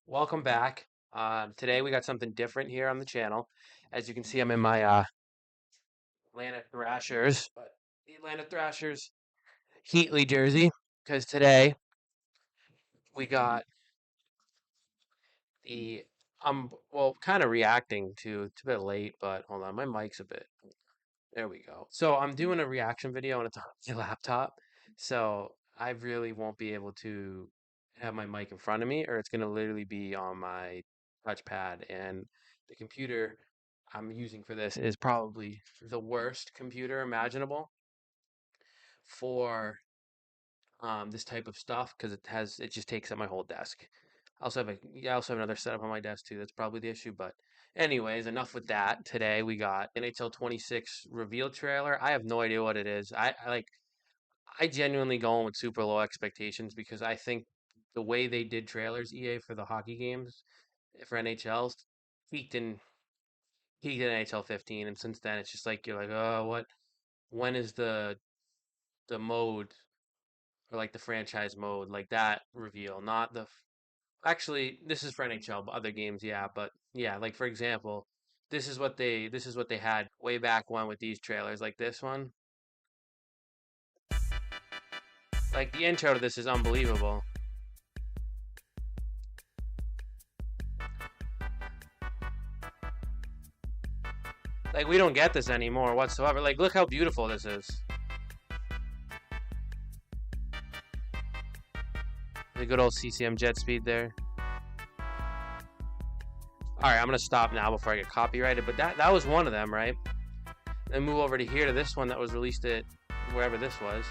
Welcome back. Today we got something different here on the channel. As you can see, I'm in my Atlanta Thrashers, but the Atlanta Thrashers Heatley jersey, because today we got the well, kind of reacting to it's a bit late, but hold on, my mic's a bit. There we go. So I'm doing a reaction video and it's on my laptop, so I really won't be able to have my mic in front of me, or it's gonna literally be on my touchpad, and the computer I'm using for this is probably the worst computer imaginable for this type of stuff because it just takes up my whole desk. I also have another setup on my desk too. That's probably the issue, but anyways, enough with that. Today we got NHL 26 reveal trailer. I have no idea what it is. I genuinely go in with super low expectations because I think the way they did trailers, EA, for the hockey games for NHLs peaked in peaked in NHL 15, and since then it's just like you're like, oh, what? When is the mode, or like the franchise mode, like that reveal? Not the Actually, this is for NHL, but other games, yeah. But yeah, like for example, this is what they had way back when with these trailers, like this one. Like the intro to this is unbelievable. Like we don't get this anymore whatsoever. Like look how beautiful this is. The good old CCM jet speed there. All right, I'm gonna stop now before I get copyrighted. But that was one of them, right? Then move over to here to this one that was released at wherever this was.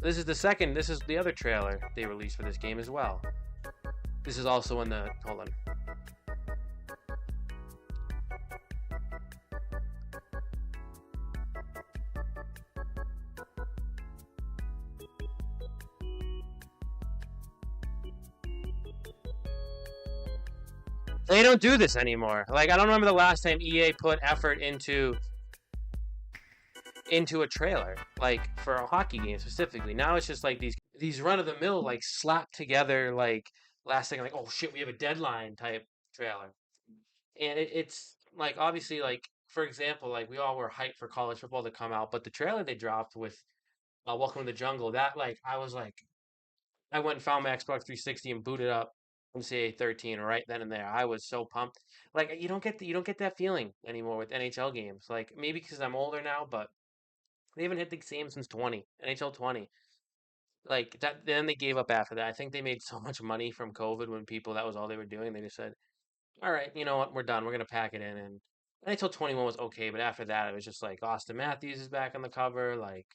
This is the second. This is the other trailer they released for this game as well. This is also in the. Hold on. They don't do this anymore. Like I don't remember the last time EA put effort into a trailer, like for a hockey game specifically. Now it's just like these run of the mill, like slapped together, like last thing, like oh shit, we have a deadline type trailer, and it's like obviously like for example, like we all were hyped for college football to come out, but the trailer they dropped with Welcome to the Jungle, that like I was like I went and found my Xbox 360 and booted up NCAA 13 right then and there. I was so pumped. Like you don't get that feeling anymore with NHL games. Like maybe because I'm older now, but they haven't hit the same since 20, NHL 20. Like that, then they gave up after that. I think they made so much money from COVID when people that was all they were doing. They just said, "All right, you know what? We're done. We're gonna pack it in." And NHL 21 was okay, but after that, it was just like Austin Matthews is back on the cover, like,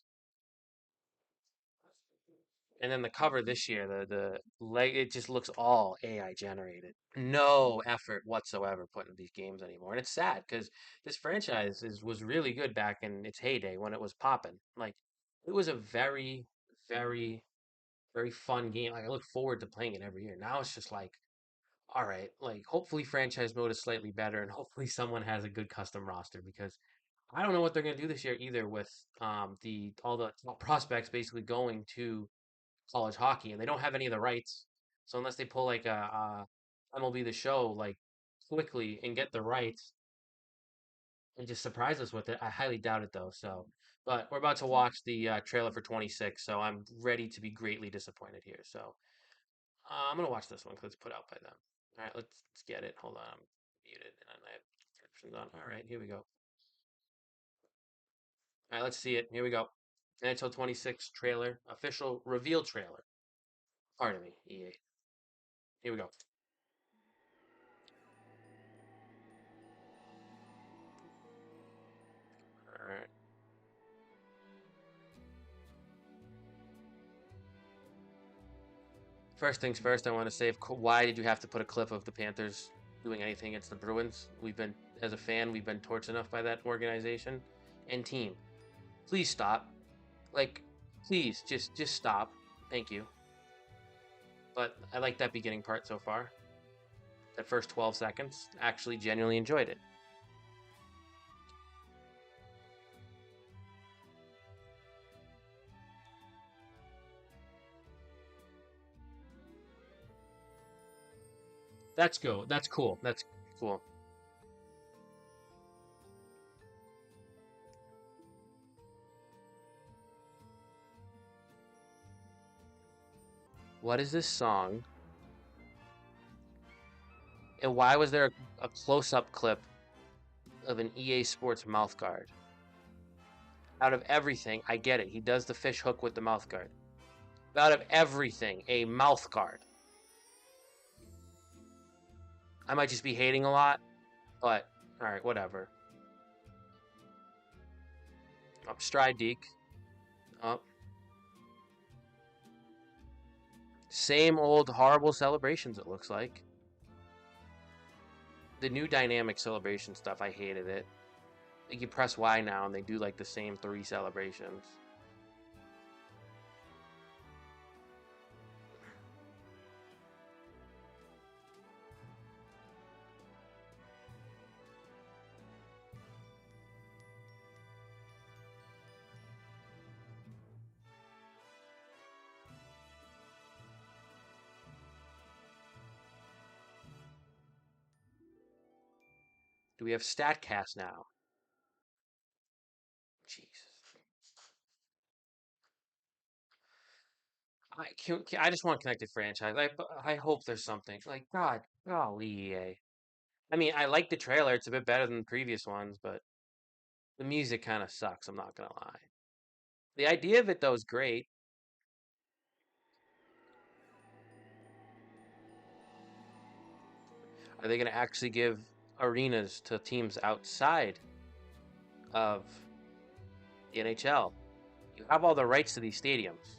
and then the cover this year, the leg, it just looks all AI generated. No effort whatsoever put into these games anymore, and it's sad because this franchise was really good back in its heyday when it was popping. Like, it was a very, very very fun game. Like I look forward to playing it every year. Now it's just like, all right, like hopefully franchise mode is slightly better and hopefully someone has a good custom roster because I don't know what they're gonna do this year either with the all the top prospects basically going to college hockey and they don't have any of the rights. So unless they pull like a MLB The Show like quickly and get the rights and just surprise us with it, I highly doubt it though. So, but we're about to watch the trailer for 26, so I'm ready to be greatly disappointed here. So I'm gonna watch this one because it's put out by them. All right, let's get it. Hold on, I'm muted and I have descriptions on. All right, here we go. All right, let's see it. Here we go. NHL 26 trailer, official reveal trailer. Pardon me, EA. Here we go. All right. First things first, I want to say, why did you have to put a clip of the Panthers doing anything against the Bruins? As a fan, we've been torched enough by that organization and team. Please stop. Like, please, just stop. Thank you. But I like that beginning part so far. That first 12 seconds, actually genuinely enjoyed it. That's cool. That's cool. That's cool. What is this song? And why was there a close-up clip of an EA Sports mouth guard? Out of everything, I get it. He does the fish hook with the mouth guard. Out of everything, a mouth guard. I might just be hating a lot, but all right, whatever. Up stride deke. Up. Same old horrible celebrations, it looks like. The new dynamic celebration stuff, I hated it. Like you press Y now and they do like the same 3 celebrations. Do we have StatCast now? Jesus. I just want connected franchise. I hope there's something. Like, God, golly, EA. I mean, I like the trailer. It's a bit better than the previous ones, but the music kind of sucks. I'm not gonna lie. The idea of it though is great. Are they gonna actually give arenas to teams outside of the NHL? You have all the rights to these stadiums.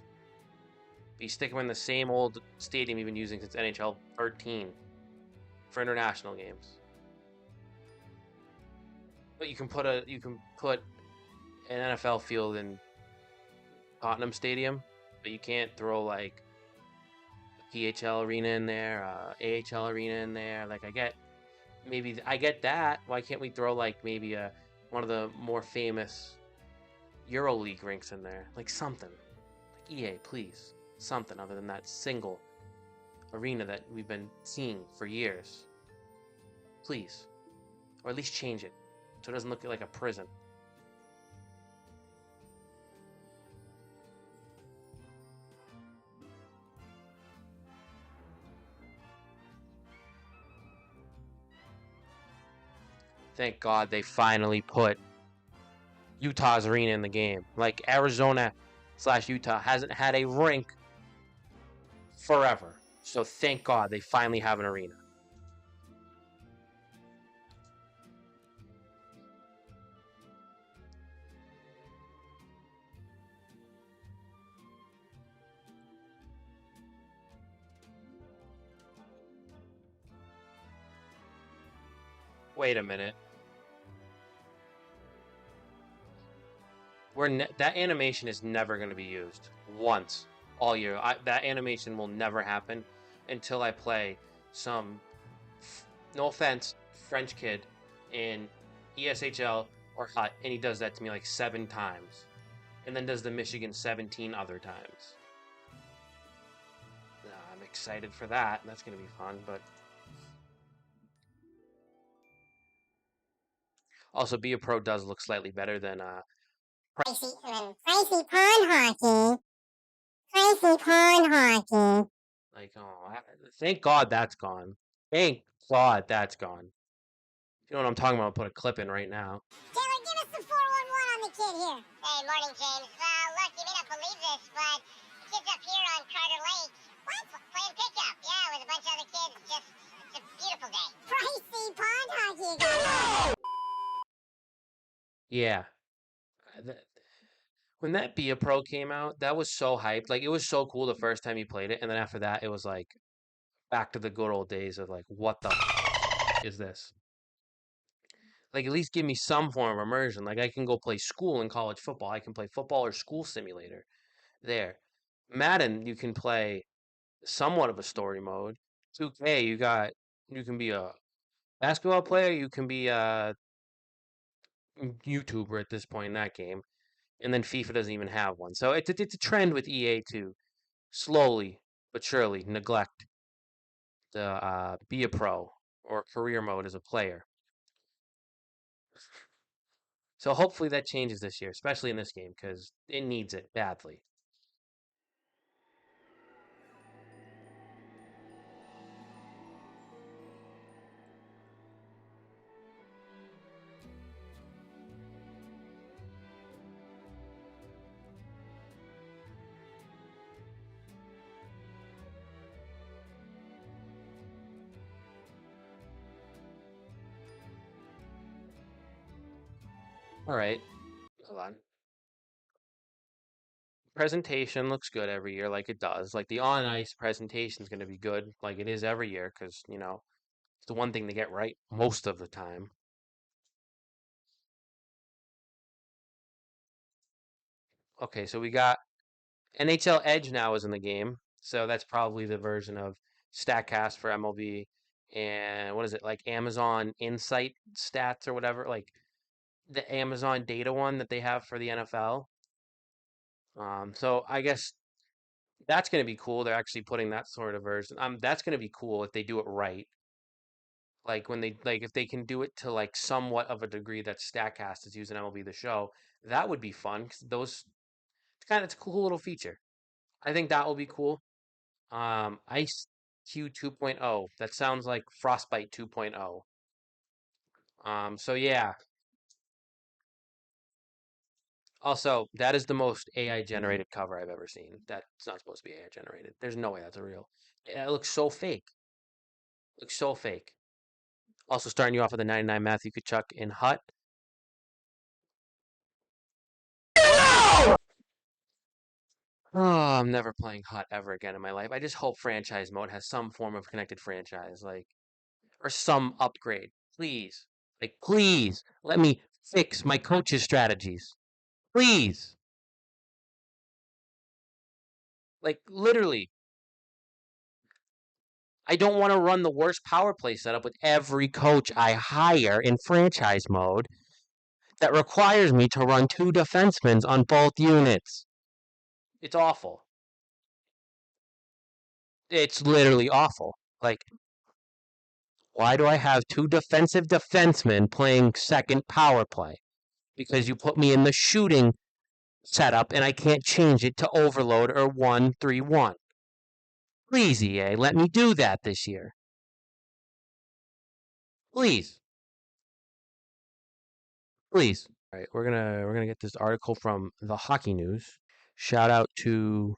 But you stick them in the same old stadium you've been using since NHL 13 for international games. But you can put an NFL field in Tottenham Stadium, but you can't throw like a PHL arena in there, AHL arena in there. Like I get that. Why can't we throw like maybe one of the more famous EuroLeague rinks in there? Like something. Like EA, please. Something other than that single arena that we've been seeing for years. Please. Or at least change it so it doesn't look like a prison. Thank God they finally put Utah's arena in the game. Like Arizona/Utah hasn't had a rink forever. So thank God they finally have an arena. Wait a minute. That animation is never going to be used once all year. That animation will never happen until I play some, no offense, French kid in ESHL or HUT, and he does that to me like 7 times, and then does the Michigan 17 other times. I'm excited for that. That's going to be fun, but also Be a Pro does look slightly better than Pricey Pond Hockey. Pricey Pond Hockey. like, oh, thank God that's gone. Thank God that's gone. If you know what I'm talking about, I'll put a clip in right now. Taylor, give us the 411 on the kid here. Hey, morning, James. Look, you may not believe this, but the kid's up here on Carter Lake. What? Playing pickup. Yeah, with a bunch of other kids. It's a beautiful day. Pricey pond hockey again. Yeah. When that Be a Pro came out, that was so hyped. Like, it was so cool the first time you played it, and then after that, it was like back to the good old days of like, what the is this? Like, at least give me some form of immersion. Like, I can go play school in college football. I can play football or school simulator there. Madden, you can play somewhat of a story mode. 2K, you got You can be a basketball player. You can be a YouTuber at this point in that game, and then FIFA doesn't even have one. So it's a trend with EA to slowly but surely neglect the be a pro or career mode as a player. So hopefully that changes this year, especially in this game because it needs it badly. All right, hold on. Presentation looks good every year, like it does. Like the on ice presentation is going to be good, like it is every year, because it's the one thing they get right most of the time. Okay, so we got NHL Edge now is in the game, so that's probably the version of Statcast for MLB, and what is it like Amazon Insight Stats or whatever, like the Amazon data one that they have for the NFL. So I guess that's going to be cool. They're actually putting that sort of version. That's going to be cool if they do it right. Like when they like if they can do it to like somewhat of a degree that Statcast is using MLB the Show, that would be fun. 'Cause those it's a cool little feature. I think that will be cool. Ice Q 2.0. That sounds like Frostbite 2.0. So yeah. Also, that is the most AI generated cover I've ever seen. That's not supposed to be AI generated. There's no way that's a real. It looks so fake. Looks so fake. Also, starting you off with a 99 Matthew Kachuk in Hut. Oh, I'm never playing Hut ever again in my life. I just hope franchise mode has some form of connected franchise, like or some upgrade. Please. Like, please let me fix my coach's strategies. Please. Like, literally. I don't want to run the worst power play setup with every coach I hire in franchise mode that requires me to run two defensemen on both units. It's awful. It's literally awful. Like, why do I have two defensive defensemen playing second power play? Because you put me in the shooting setup and I can't change it to overload or 1-3-1. Please, EA, let me do that this year. Please. Please. All right, we're gonna get this article from the Hockey News. Shout out to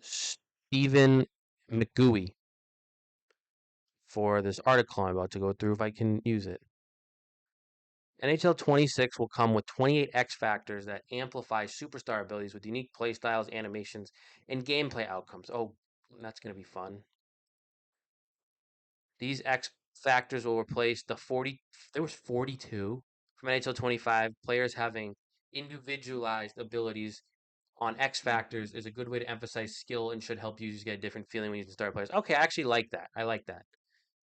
Stephen McGooey for this article I'm about to go through if I can use it. NHL 26 will come with 28 X factors that amplify superstar abilities with unique playstyles, animations, and gameplay outcomes. Oh, that's going to be fun. These X factors will replace the 40. There was 42 from NHL 25. Players having individualized abilities on X factors is a good way to emphasize skill and should help users get a different feeling when using star players. Okay, I actually like that. I like that.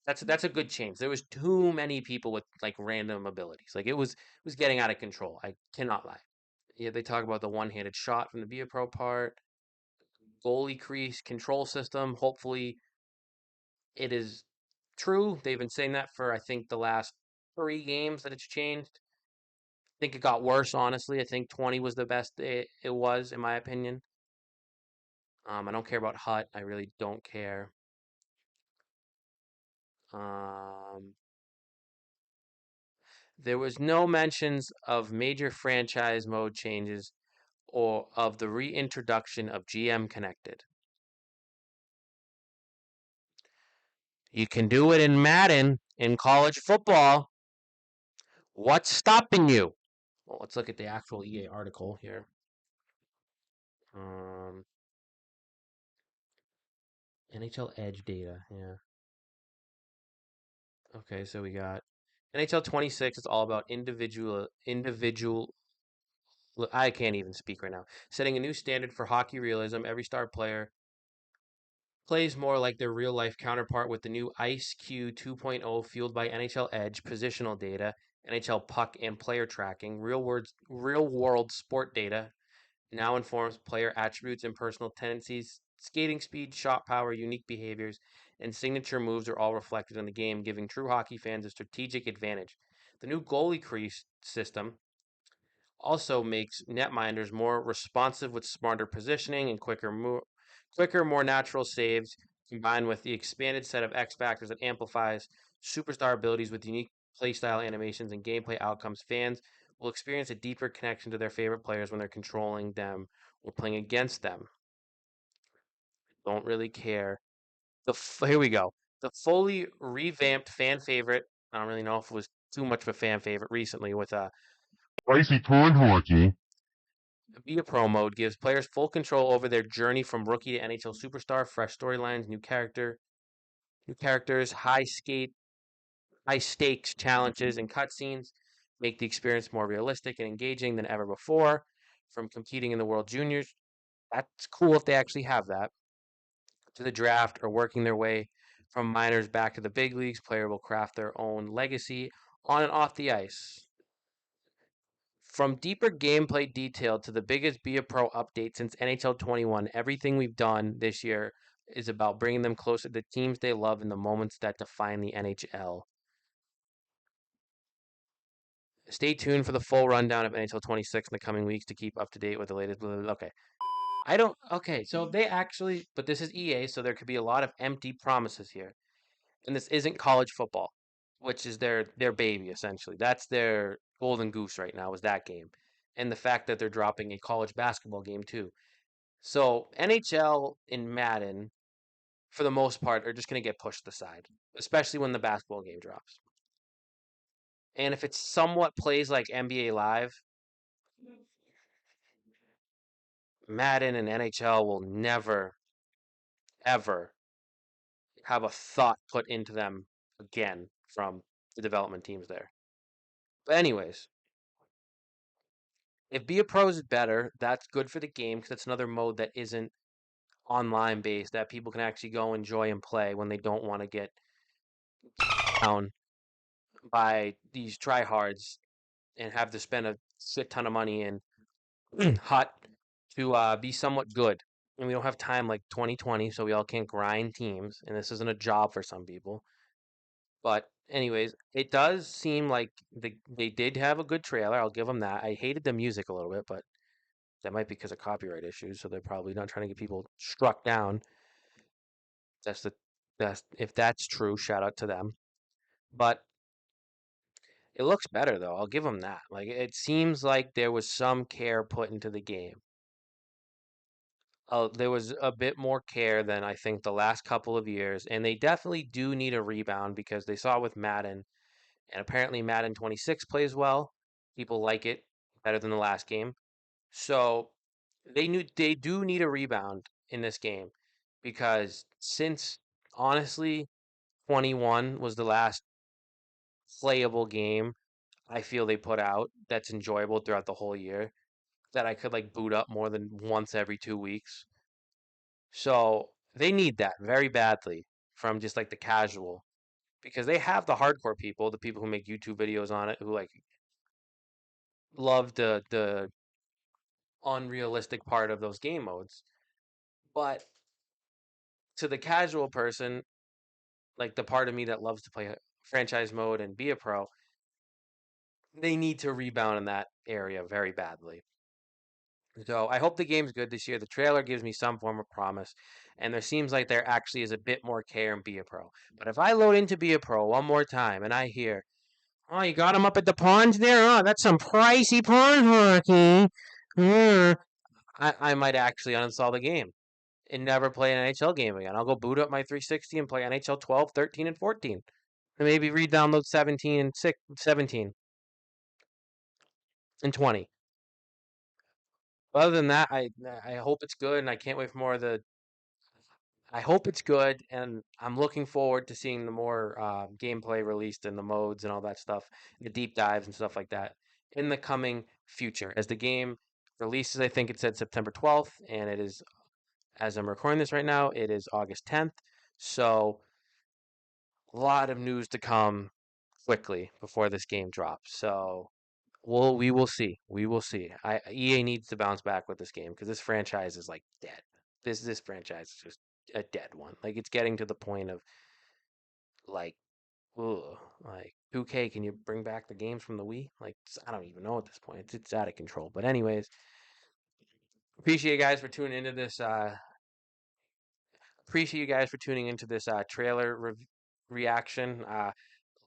That's a good change. There was too many people with like random abilities. Like it was getting out of control. I cannot lie. Yeah, they talk about the one-handed shot from the Be a Pro part, goalie crease control system. Hopefully, it is true. They've been saying that for I think the last 3 games that it's changed. I think it got worse. Honestly, I think 20 was the best it was in my opinion. I don't care about Hut. I really don't care. Um, there was no mentions of major franchise mode changes or of the reintroduction of GM Connected. You can do it in Madden in college football. What's stopping you? Well, let's look at the actual EA article here. Um, NHL Edge data. Yeah. Okay, so we got NHL 26. It's all about individual. I can't even speak right now. Setting a new standard for hockey realism. Every star player plays more like their real life counterpart with the new Ice Q 2.0 fueled by NHL Edge positional data, NHL puck and player tracking, real world sport data now informs player attributes and personal tendencies, skating speed, shot power, unique behaviors, and signature moves are all reflected in the game, giving true hockey fans a strategic advantage. The new goalie crease system also makes netminders more responsive with smarter positioning and quicker, more natural saves, combined with the expanded set of X factors that amplifies superstar abilities with unique playstyle animations and gameplay outcomes. Fans will experience a deeper connection to their favorite players when they're controlling them or playing against them. Don't really care. Here we go. The fully revamped fan favorite. I don't really know if it was too much of a fan favorite recently with Spicy porn hockey. Be a Pro mode gives players full control over their journey from rookie to NHL superstar, fresh storylines, new characters, high stakes challenges and cutscenes, make the experience more realistic and engaging than ever before. From competing in the World Juniors, that's cool if they actually have that, to the draft or working their way from minors back to the big leagues, player will craft their own legacy on and off the ice. From deeper gameplay detail to the biggest Be a Pro update since NHL 21, everything we've done this year is about bringing them closer to the teams they love and the moments that define the NHL. Stay tuned for the full rundown of NHL 26 in the coming weeks to keep up to date with the latest. Okay. I don't. Okay, so they actually. But this is EA, so there could be a lot of empty promises here. And this isn't college football, which is their baby, essentially. That's their golden goose right now, is that game. And the fact that they're dropping a college basketball game, too. So NHL and Madden, for the most part, are just going to get pushed aside, especially when the basketball game drops. And if it somewhat plays like NBA Live, Madden and NHL will never, ever have a thought put into them again from the development teams there. But, anyways, if Be a Pro is better, that's good for the game because it's another mode that isn't online based that people can actually go enjoy and play when they don't want to get down by these tryhards and have to spend a shit ton of money in hot to be somewhat good. And we don't have time like 2020, so we all can't grind teams, and this isn't a job for some people. But anyways, it does seem like they did have a good trailer. I'll give them that. I hated the music a little bit, but that might be because of copyright issues, so they're probably not trying to get people struck down. That's the best. If that's true, shout out to them. But it looks better though. I'll give them that. Like it seems like there was some care put into the game. There was a bit more care than I think the last couple of years, and they definitely do need a rebound because they saw with Madden, and apparently Madden 26 plays well. People like it better than the last game. So they do need a rebound in this game because since honestly 21 was the last playable game I feel they put out that's enjoyable throughout the whole year that I could like boot up more than once every 2 weeks. So they need that very badly from just like the casual because they have the hardcore people, the people who make YouTube videos on it who like love the unrealistic part of those game modes. But to the casual person, like the part of me that loves to play franchise mode and be a pro, they need to rebound in that area very badly. So I hope the game's good this year. The trailer gives me some form of promise, and there seems like there actually is a bit more care in Be a Pro. But if I load into Be a Pro one more time and I hear, "Oh, you got him up at the pawns there? Oh, that's some pricey pawn hockey," I might actually uninstall the game and never play an NHL game again. I'll go boot up my 360 and play NHL 12, 13, and 14. And maybe re-download 17 and 17 and 20. Other than that, I hope it's good, and I can't wait for more of the. I hope it's good, and I'm looking forward to seeing the more gameplay released and the modes and all that stuff, the deep dives and stuff like that in the coming future. As the game releases, I think it said September 12th, and it is as I'm recording this right now, it is August 10th. So a lot of news to come quickly before this game drops. So we will see. We will see. EA needs to bounce back with this game because this franchise is like dead. This franchise is just a dead one. Like it's getting to the point of like, ugh, like 2K, can you bring back the games from the Wii? Like I don't even know at this point. It's out of control. But anyways, appreciate you guys for tuning into this. Appreciate you guys for tuning into this trailer reaction.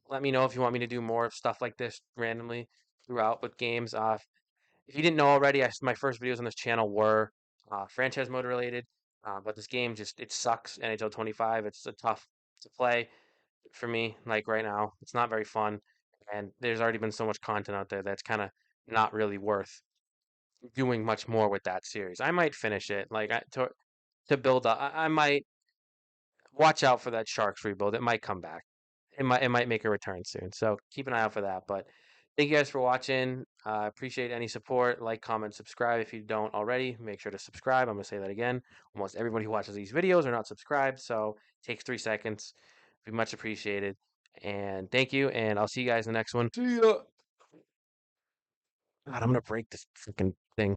Let me know if you want me to do more of stuff like this randomly throughout with games. If you didn't know already, my first videos on this channel were franchise mode related, but this game just it sucks. NHL 25, it's tough to play for me. Like right now, it's not very fun, and there's already been so much content out there that's kind of not really worth doing much more with that series. I might finish it, like to build up. I might watch out for that Sharks rebuild. It might come back. It might make a return soon. So keep an eye out for that. But thank you guys for watching. Appreciate any support. Like, comment, subscribe if you don't already. Make sure to subscribe. I'm gonna say that again. Almost everybody who watches these videos are not subscribed, so it takes 3 seconds. Be much appreciated. And thank you. And I'll see you guys in the next one. See ya. God, I'm gonna break this freaking thing.